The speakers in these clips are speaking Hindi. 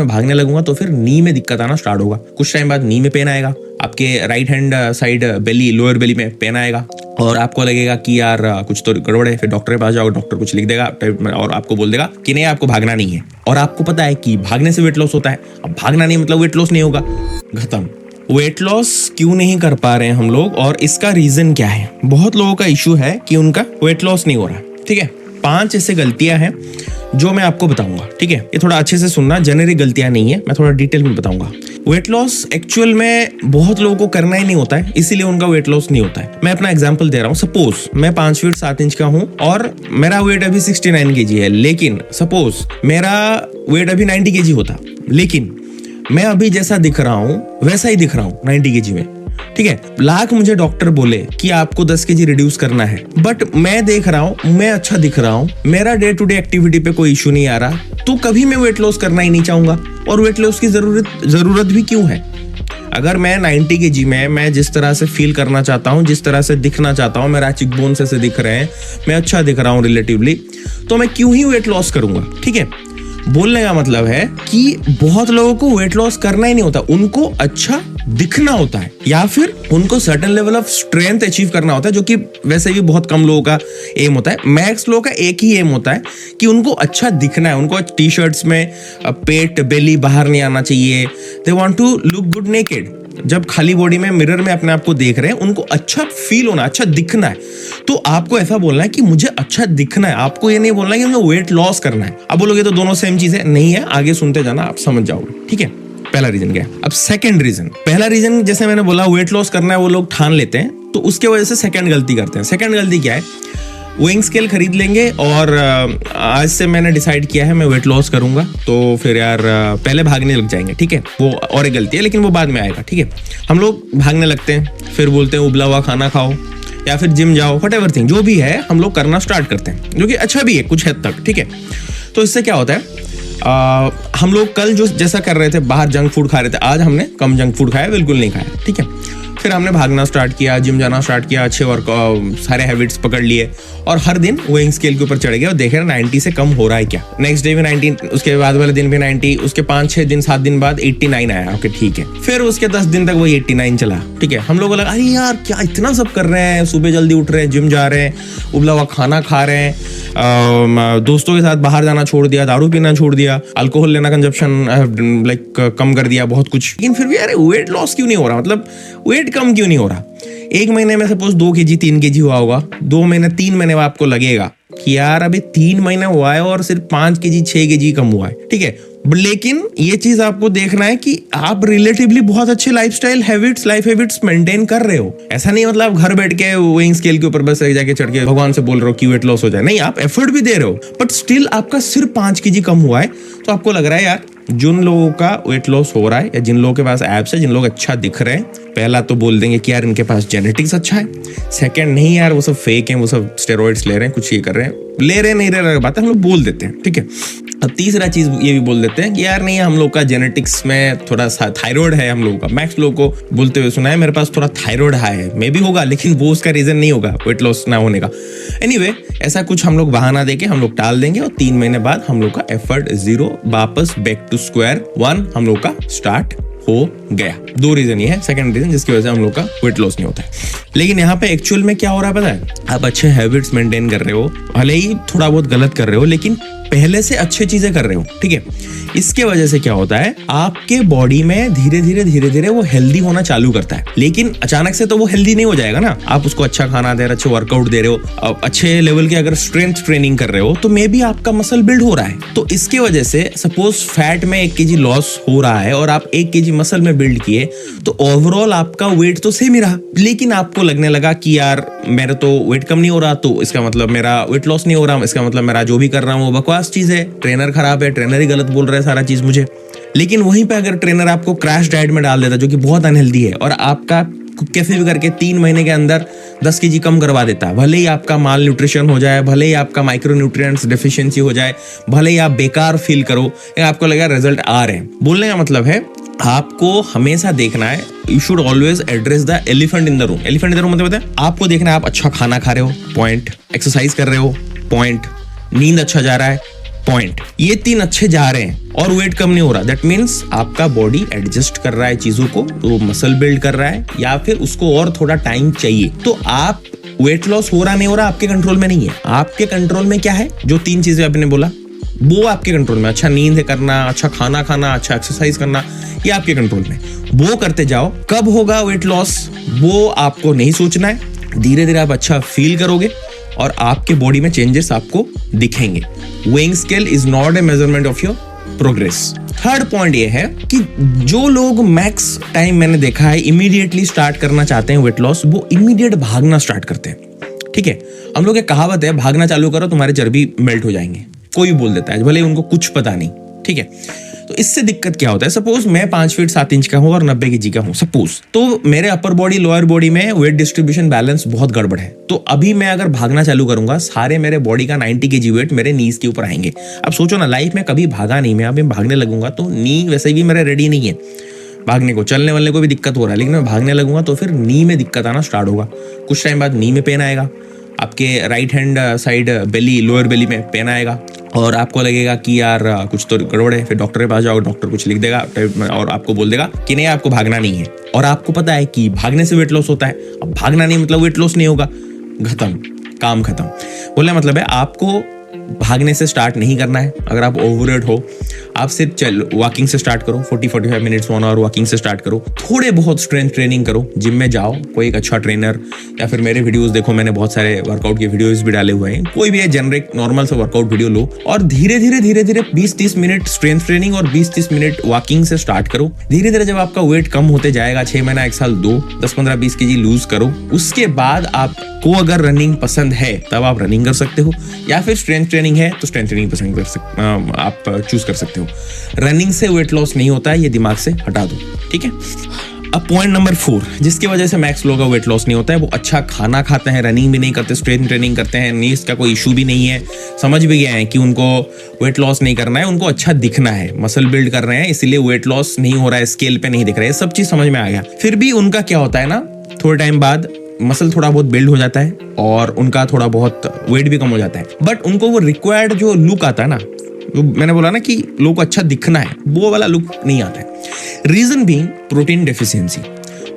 मैं भागने लगूंगा तो फिर नी में दिक्कत आना स्टार्ट होगा। कुछ टाइम बाद नी में पेन आएगा, आपके राइट हैंड साइड बेली, लोअर बेली में पेन आएगा और आपको लगेगा कि यार कुछ तो गड़बड़ है। फिर डॉक्टर के पास जाओगे, डॉक्टर कुछ लिख देगा और आपको बोल देगा कि नहीं आपको भागना नहीं है। और आपको पता है कि भागने से वेट लॉस होता है। अब भागना नहीं मतलब वेट लॉस नहीं होगा, खत्म। वेट लॉस क्यों नहीं कर पा रहे हैं हम लोग और इसका रीजन क्या है? बहुत लोगों का इशू है कि उनका वेट लॉस नहीं हो रहा। ठीक है, 5 ऐसे गलतियां हैं जो मैं आपको बताऊंगा। ठीक है, ये थोड़ा अच्छे से सुनना, जेनेरिक गलतियां नहीं है, मैं थोड़ा डिटेल में बताऊंगा। वेट लॉस एक्चुअल में बहुत लोगों को करना ही नहीं होता है, इसीलिए उनका वेट लॉस नहीं होता है। मैं अपना एग्जांपल दे रहा हूँ। सपोज मैं 5 फीट 7 इंच का हूँ और मेरा वेट अभी 69 kg है, लेकिन सपोज मेरा वेट अभी 90 kg होता, लेकिन मैं अभी जैसा दिख रहा हूँ वैसा ही दिख रहा हूँ 90 kg में। ठीक है, लाख मुझे डॉक्टर बोले कि आपको 10 kg रिड्यूस करना है, बट मैं देख रहा हूँ मैं अच्छा दिख रहा हूँ, मेरा डे टू डे एक्टिविटी पे कोई इशू नहीं आ रहा, तो कभी मैं वेट लॉस करना ही नहीं चाहूंगा। और वेट लॉस की जरूरत भी क्यों है? अगर मैं 90 kg में मैं जिस तरह से फील करना चाहता हूँ, जिस तरह से दिखना चाहता हूँ, मेरा चिक बोन्स ऐसे दिख रहे हैं, मैं अच्छा दिख रहा हूँ रिलेटिवली, तो मैं क्यों ही वेट लॉस करूंगा? ठीक है, बोलने का मतलब है कि बहुत लोगों को वेट लॉस करना ही नहीं होता, उनको अच्छा दिखना होता है या फिर उनको certain level of strength achieve करना होता है, जो कि वैसे भी बहुत कम लोगों का एम होता है। मैक्स लोगों का एक ही एम होता है कि उनको अच्छा दिखना है, उनको टी शर्ट्स में पेट बेली बाहर नहीं आना चाहिए, they want to look good naked. जब खाली बॉडी में मिरर में अपने आप को देख रहे हैं, उनको अच्छा फील होना, अच्छा दिखना है। तो आपको ऐसा बोलना है कि मुझे अच्छा दिखना है, आपको ये नहीं बोलना है कि मुझे वेट लॉस करना है। अब बोलोगे तो दोनों सेम चीज है, नहीं है, आगे सुनते जाना आप समझ जाओगे। ठीक है, पहला रीजन क्या है। अब सेकंड रीजन, पहला रीजन जैसे मैंने बोला वेट लॉस करना है वो लोग ठान लेते हैं, तो उसके वजह से सेकंड गलती करते हैं। सेकंड गलती क्या है? वेइंग स्केल खरीद लेंगे और आज से मैंने डिसाइड किया है मैं वेट लॉस करूंगा, तो फिर यार पहले भागने लग जाएंगे। ठीक है, वो और एक गलती है, लेकिन वो बाद में आएगा। ठीक है, हम लोग भागने लगते हैं, फिर बोलते हैं उबला हुआ खाना खाओ या फिर जिम जाओ, व्हाटएवर थिंग, जो भी है हम लोग करना स्टार्ट करते हैं, जो कि अच्छा भी है कुछ हद तक। ठीक है, तो इससे क्या होता है, हम लोग कल जो जैसा कर रहे थे, बाहर जंक फूड खा रहे थे, आज हमने कम जंक फूड खाया, बिल्कुल नहीं खाया। ठीक है, फिर हमने भागना स्टार्ट किया, जिम जाना स्टार्ट किया, अच्छे वर्क सारे हैबिट्स पकड़ लिए और हर दिन वेइंग स्केल के ऊपर चढ़ गए और देखे 90 से कम हो रहा है क्या। नेक्स्ट डे भी 90, उसके बाद वाले दिन भी 90, उसके 5-6 दिन 7 दिन बाद 89 आया। ओके ठीक है, फिर उसके 10 दिन तक वही 89 चला। ठीक है, हम लोग को लगा अरे यार क्या इतना सब कर रहे हैं, सुबह जल्दी उठ रहे हैं, जिम जा रहे हैं, उबला हुआ खाना खा रहे हैं, दोस्तों के साथ बाहर जाना छोड़ दिया, दारू पीना छोड़ दिया, अल्कोहल लेना कंजप्शन लाइक कम कर दिया, बहुत कुछ, लेकिन फिर भी यार वेट लॉस क्यों नहीं हो रहा, मतलब वेट कम क्यों नहीं हो रहा? 1 महीने में सपोज 2 kg 3 kg हुआ होगा, 2 महीने 3 महीने में आपको लगेगा कि यार अभी 3 महीने हुआ है और सिर्फ 5 kg 6 kg कम हुआ है। ठीक है, लेकिन ये चीज आपको देखना है कि आप रिलेटिवली बहुत अच्छे लाइफ हैबिट्स मेंटेन कर रहे हो। ऐसा नहीं मतलब घर बैठ के वेइंग स्केल के ऊपर बस जाके चढ़ के भगवान से बोल रहे हो कि वेट लॉस हो जाए, नहीं, आप एफर्ट भी दे रहे हो, बट स्टिल आपका सिर्फ 5 kg कम हुआ है। तो आपको लग रहा है यार जिन लोगों का वेट लॉस हो रहा है या जिन लोगों के पास एब्स है, जिन लोग अच्छा दिख रहे हैं, पहला तो बोल देंगे कि यार इनके पास जेनेटिक्स अच्छा है, सेकंड नहीं यार वो सब फेक है, वो सब स्टेरॉइड्स ले रहे हैं, कुछ ये कर रहे हैं, ले रहे नहीं रहे बात है, हम लोग बोल देते हैं। ठीक है, अब तीसरा चीज ये भी बोल देते हैं कि यार नहीं हम लोग का जेनेटिक्स में थोड़ा सा थायराइड है, हम लोगों का मैक्स लोगों को बोलते हुए सुना है मेरे पास थोड़ा थायराइड हाई है, मे भी होगा, लेकिन वो उसका रीजन नहीं होगा वेट लॉस ना होने का। एनीवे, ऐसा कुछ हम लोग बहाना देके हम लोग टाल देंगे और 3 महीने बाद हम लोग का एफर्ट 0 वापस बैक टू स्क्वायर 1 हम लोग का स्टार्ट हो गया। 2 रीजन ये है, सेकंड रीजन जिसकी वजह से हम लोग का वेट लॉस नहीं होता है। लेकिन यहाँ पे एक्चुअल में क्या हो रहा है पता है, आप अच्छे हैबिट्स मेंटेन कर रहे हो, भले ही थोड़ा बहुत गलत कर रहे हो, लेकिन पहले से अच्छी चीजें कर रहे हो। ठीक है, इसके वजह से क्या होता है, आपके बॉडी में धीरे धीरे वो हेल्दी होना चालू करता है, लेकिन अचानक से तो वो हेल्दी नहीं हो जाएगा ना। आप उसको अच्छा खाना दे रहे हो, अच्छे वर्कआउट दे रहे हो, अच्छे लेवल के अगर स्ट्रेंथ ट्रेनिंग कर रहे हो, तो मे बी आपका मसल बिल्ड हो रहा है। तो इसके वजह से सपोज फैट में 1 kg लॉस हो रहा है और आप 1 kg मसल में बिल्ड किए, तो ओवरऑल आपका वेट तो सेम ही रहा, लेकिन आपको लगने लगा कि यार मेरा तो वेट कम नहीं हो रहा, तो इसका मतलब मेरा वेट लॉस नहीं हो रहा, इसका मतलब मेरा जो भी कर रहा हूँ वो बकवास चीज है, ट्रेनर खराब है, ट्रेनर ही गलत बोल रहा है सारा चीज मुझे। लेकिन वहीं पे अगर ट्रेनर आपको क्रैश डाइट में डाल देता जो कि बहुत अनहेल्दी है और आपका कैसे भी करके 3 महीने के अंदर 10 kg कम करवा देता है, भले ही आपका माल न्यूट्रिशन हो जाए, भले ही आपका माइक्रो न्यूट्रिएंट्स डेफिशिएंसी हो जाए, भले ही आप बेकार फील करो, आपको लगा रिजल्ट आ रहे हैं। बोलने का मतलब है आपको हमेशा देखना है, you should always address the elephant in the room. Elephant in the room मतलब आपको देखना है आप अच्छा खाना खा रहे हो, पॉइंट, एक्सरसाइज कर रहे हो, पॉइंट, नींद अच्छा जा रहा है, पॉइंट, ये 3 अच्छे जा रहे हैं और वेट कम नहीं हो रहा, दैट मीन्स आपका बॉडी एडजस्ट कर रहा है चीजों को, तो मसल बिल्ड कर रहा है या फिर उसको और थोड़ा टाइम चाहिए। तो आप वेट लॉस हो रहा नहीं हो रहा आपके कंट्रोल में नहीं है। आपके कंट्रोल में क्या है, जो 3 चीजें आपने बोला वो आपके कंट्रोल में। अच्छा नींद करना, अच्छा खाना खाना, अच्छा एक्सरसाइज करना, ये आपके कंट्रोल में। वो करते जाओ। कब होगा वेट लॉस वो आपको नहीं सोचना है। धीरे धीरे आप अच्छा फील करोगे और आपके बॉडी में चेंजेस आपको दिखेंगे। Weighing scale is not a measurement of your progress. Third point ये है कि जो लोग मैक्स टाइम मैंने देखा है इमीडिएटली स्टार्ट करना चाहते हैं वेट लॉस, वो इमीडिएट भागना स्टार्ट करते हैं। ठीक है, हम लोग एक कहावत है, भागना चालू करो तुम्हारे चर्बी मेल्ट हो जाएंगे, कोई बोल देता है, भले उनको कुछ पता नहीं। ठीक है, तो इससे दिक्कत क्या होता है, सपोज मैं 5 फीट 7 इंच का हूं और 90 kg का हूं सपोज, तो मेरे अपर बॉडी लोअर बॉडी में वेट डिस्ट्रीब्यूशन बैलेंस बहुत गड़बड़ है। तो अभी मैं अगर भागना चालू करूंगा, सारे मेरे बॉडी का 90 kg वेट मेरे नीज के ऊपर आएंगे। अब सोचो ना, लाइफ में कभी भागा नहीं मैं, अभी भागने लगूंगा तो नी वैसे भी मेरा रेडी नहीं है भागने को, चलने वालने को भी दिक्कत हो रहा है, लेकिन मैं भागने लगूंगा तो फिर नी में दिक्कत आना स्टार्ट होगा। कुछ टाइम बाद नी में पेन आएगा, आपके राइट हैंड साइड बेली, लोअर बेली में पेन आएगा और आपको लगेगा कि यार कुछ तो गड़बड़ है। फिर डॉक्टर के पास जाओ, डॉक्टर कुछ लिख देगा और आपको बोल देगा कि नहीं आपको भागना नहीं है। और आपको पता है कि भागने से वेट लॉस होता है, अब भागना नहीं मतलब वेट लॉस नहीं होगा, खत्म, काम खत्म। बोलने मतलब है आपको भागने से स्टार्ट नहीं करना है। अगर आप ओवरवेट हो, आप सिर्फ वॉकिंग से स्टार्ट करो, 40-45 मिनट्स 1 आवर वॉकिंग से स्टार्ट करो। थोड़े बहुत स्ट्रेंथ ट्रेनिंग करो, जिम में जाओ, कोई एक अच्छा ट्रेनर, या फिर मेरे वीडियोस देखो, मैंने बहुत सारे वर्कआउट के वीडियोस भी डाले हुए हैं। कोई भी है जेनरिक नॉर्मल सा वर्कआउट वीडियो लो और धीरे धीरे 20-30 मिनट स्ट्रेंथ ट्रेनिंग और 20-30 मिनट वॉकिंग से स्टार्ट करो। धीरे धीरे जब आपका वेट कम होते जाएगा, 6 महीना 1 साल 2 10-15-20 kg लूज करो। उसके बाद आपको अगर रनिंग पसंद है तब आप रनिंग कर सकते हो, या फिर स्ट्रेंथ ट्रेनिंग है तो स्ट्रेंथ ट्रेनिंग पसंद कर सकते, आप चूज कर सकते हो। रनिंग से वेट लॉस नहीं होता है, ये दिमाग से हटा दो। ठीक है, अब पॉइंट नंबर 4 जिसकी वजह से मैक्स लोगों का वेट लॉस नहीं होता है, वो अच्छा खाना खाते हैं, रनिंग भी नहीं करते, स्ट्रेंथ ट्रेनिंग करते हैं, नीज का कोई इशू भी नहीं है, समझ भी गए हैं कि उनको वेट लॉस नहीं करना है, उनको अच्छा दिखना है, मसल बिल्ड कर रहे हैं, इसीलिए वेट लॉस नहीं हो रहा है, स्केल पे नहीं दिख रहा है, सब चीज समझ में आ गया। फिर भी उनका क्या होता है ना, थोड़े टाइम बाद मसल थोड़ा बहुत बिल्ड हो जाता है और उनका थोड़ा बहुत वेट भी कम हो जाता है, बट उनको वो रिक्वायर्ड जो लुक आता है ना, जो मैंने बोला ना कि लोगों को अच्छा दिखना है, वो वाला लुक नहीं आता है। Reason being protein deficiency.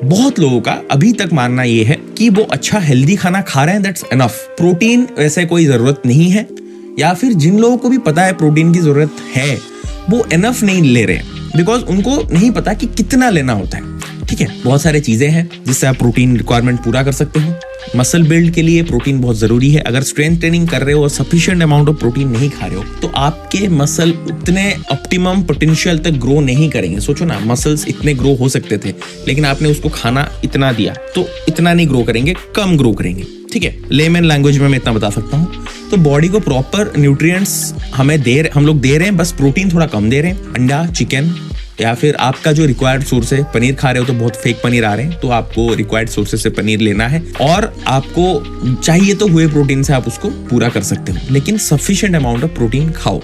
बहुत लोगों का अभी तक मानना ये है कि वो अच्छा हेल्दी खाना खा रहे हैं, दैट्स इनफ, प्रोटीन वैसे कोई जरूरत नहीं है, या फिर जिन लोगों को भी पता है प्रोटीन की जरूरत है वो इनफ नहीं ले रहे हैं, बिकॉज उनको नहीं पता कि कितना लेना होता है। ठीक है, बहुत सारे चीजें हैं जिससे आप प्रोटीन रिक्वायरमेंट पूरा कर सकते हो। मसल बिल्ड के लिए प्रोटीन बहुत जरूरी है। अगर स्ट्रेंथ ट्रेनिंग कर रहे हो और सफिशिएंट अमाउंट ऑफ प्रोटीन नहीं खा रहे हो तो आपके मसल उतने ऑप्टिमम पोटेंशियल तक ग्रो नहीं करेंगे। सोचो ना, मसल्स इतने ग्रो हो सकते थे, लेकिन आपने उसको खाना इतना दिया तो इतना नहीं ग्रो करेंगे, कम ग्रो करेंगे। ठीक है, लेमन लैंग्वेज में मैं इतना बता सकता हूँ। तो बॉडी को प्रॉपर न्यूट्रिएंट्स हम लोग दे रहे हैं, बस प्रोटीन थोड़ा कम दे रहे हैं। अंडा, चिकन, या फिर आपका जो रिक्वायर्ड सोर्स है, पनीर खा रहे हो तो बहुत फेक पनीर आ रहे हैं, तो आपको रिक्वायर्ड सोर्सेज से पनीर लेना है, और आपको चाहिए तो हुए प्रोटीन से आप उसको पूरा कर सकते हो, लेकिन सफिशिएंट अमाउंट ऑफ प्रोटीन खाओ।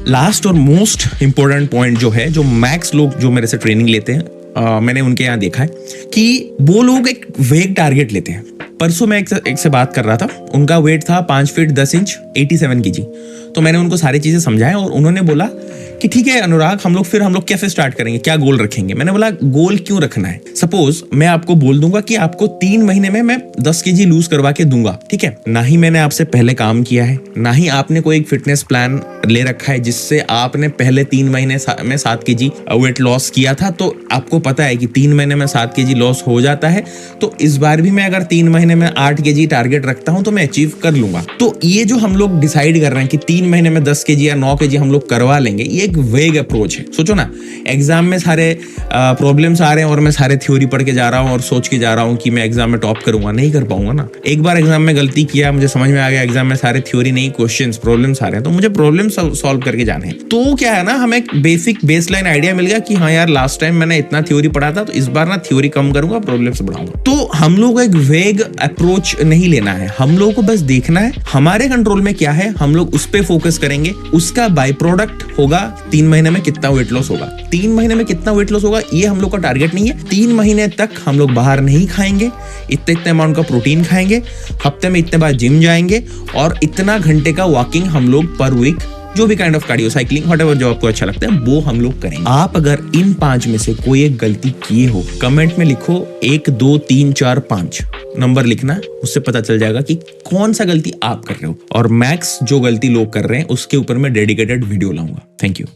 लास्ट और मोस्ट इंपॉर्टेंट पॉइंट जो है, जो मैक्स लोग जो मेरे से ट्रेनिंग लेते हैं, मैंने उनके यहाँ देखा है कि वो लोग एक वेग टारगेट लेते हैं। परसों मैं एक से बात कर रहा था, उनका वेट था 5 फीट 10 इंच 87 kg। तो मैंने उनको सारी चीजें समझाया और उन्होंने बोला कि ठीक है अनुराग, हम लोग कैसे स्टार्ट करेंगे, क्या गोल रखेंगे। मैंने बोला गोल क्यों रखना है, सपोज मैं आपको बोल दूंगा कि आपको 3 महीने में मैं 10 kg लूज करवा के दूंगा। ठीक है, ना ही मैंने आपसे पहले काम किया है, ना ही आपने कोई एक फिटनेस प्लान ले रखा है जिससे आपने पहले 3 महीने में 7 kg वेट लॉस किया था, तो आपको पता है कि 3 महीने में 7 kg लॉस हो जाता है। तो इस बार भी मैं अगर 3 महीने में 8 kg टारगेट रखता हूं तो मैं अचीव कर लूंगा। तो ये जो हम लोग डिसाइड कर रहे हैं कि 3 महीने में 10 kg या 9 kg हम लोग करवा लेंगे, ये एक वेग अप्रोच है। सोचो ना, एग्जाम में सारे प्रॉब्लम्स आ रहे हैं और मैं सारे थ्योरी पढ़ के जा रहा हूँ और सोच के जा रहा हूँ कि मैं एग्जाम में टॉप करूंगा, नहीं कर पाऊंगा ना। एक बार एग्जाम में गलती किया, मुझे समझ में आ गया एग्जाम में सारे थ्योरी नहीं क्वेश्चंस प्रॉब्लम्स आ रहे हैं, तो मुझे प्रॉब्लम सॉल्व करके जाने हैं। तो क्या है ना, हमें एक बेसिक बेसलाइन आइडिया मिल गया कि हाँ यार, लास्ट टाइम मैंने इतना थ्योरी पढ़ा था, तो इस बार ना थ्योरी कम करूंगा, प्रॉब्लम्स बढ़ाऊंगा। तो हम लोग को एक वेग अप्रोच नहीं लेना है, हम लोग को बस देखना है हमारे कंट्रोल में क्या है, हम लोग उस पे फोकस करेंगे। उसका बाय प्रोडक्ट होगा 3 महीने में कितना वेट लॉस होगा। 3 महीने में कितना वेट लॉस होगा ये हम लोग का टारगेट नहीं है। 3 महीने तक हम लोग बाहर नहीं खाएंगे, इतने अमाउंट का प्रोटीन खाएंगे, हफ्ते में इतने बार जिम जाएंगे और इतना घंटे का वॉकिंग हम लोग पर वीक जो भी kind of cardio, cycling, whatever जो आपको अच्छा लगता है वो हम लोग करेंगे। आप अगर इन 5 में से कोई एक गलती किए हो, कमेंट में लिखो 1 2 3 4 5 नंबर लिखना, उससे पता चल जाएगा कि कौन सा गलती आप कर रहे हो, और मैक्स जो गलती लोग कर रहे हैं उसके ऊपर मैं डेडिकेटेड वीडियो लाऊंगा। Thank you.